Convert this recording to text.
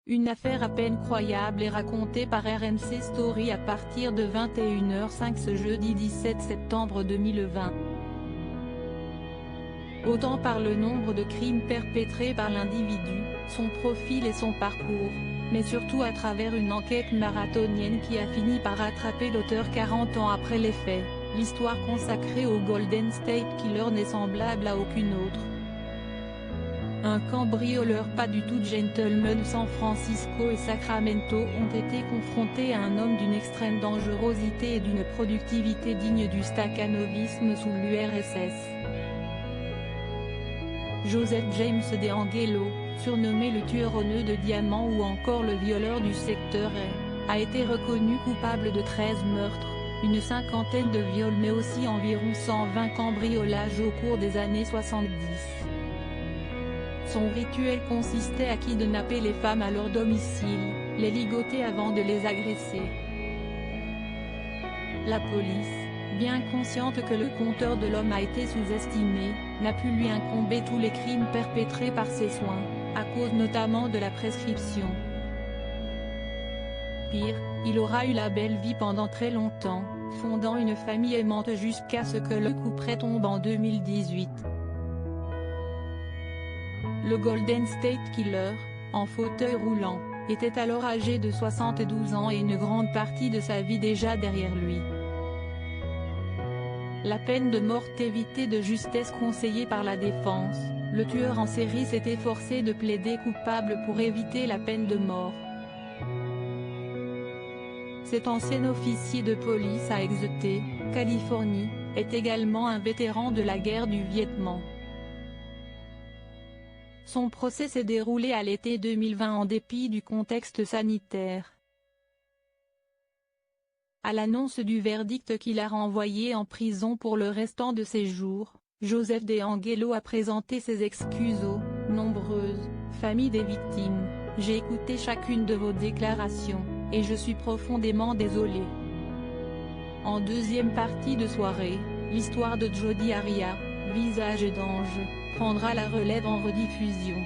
Une affaire à peine croyable est racontée par RMC Story à partir de 21h05 ce jeudi 17 septembre 2020. Autant par le nombre de crimes perpétrés par l'individu, son profil et son parcours, mais surtout à travers une enquête marathonienne qui a fini par attraper l'auteur 40 ans après les faits. L'histoire consacrée au Golden State Killer n'est semblable à aucune autre. Un cambrioleur pas du tout gentleman. San Francisco et Sacramento ont été confrontés à un homme d'une extrême dangerosité et d'une productivité digne du staccanovisme sous l'URSS. Joseph James DeAngelo, surnommé le tueur aux nœuds de diamants ou encore le violeur du secteur a été reconnu coupable de 13 meurtres, une cinquantaine de viols mais aussi environ 120 cambriolages au cours des années 70. Son rituel consistait à kidnapper les femmes à leur domicile, les ligoter avant de les agresser. La police, bien consciente que le compteur de l'homme a été sous-estimé, n'a pu lui incomber tous les crimes perpétrés par ses soins, à cause notamment de la prescription. Pire, il aura eu la belle vie pendant très longtemps, fondant une famille aimante jusqu'à ce que le coup près tombe en 2018. Le Golden State Killer, en fauteuil roulant, était alors âgé de 72 ans et une grande partie de sa vie déjà derrière lui. La peine de mort évitée de justesse conseillée par la défense, le tueur en série s'est efforcé de plaider coupable pour éviter la peine de mort. Cet ancien officier de police à Exeter, Californie, est également un vétéran de la guerre du Vietnam. Son procès s'est déroulé à l'été 2020 en dépit du contexte sanitaire. À l'annonce du verdict qui l'a renvoyé en prison pour le restant de ses jours, Joseph DeAngelo a présenté ses excuses aux nombreuses familles des victimes. « J'ai écouté chacune de vos déclarations, et je suis profondément désolé. » En deuxième partie de soirée, l'histoire de Jodi Arias, Visage d'ange, prendra la relève en rediffusion.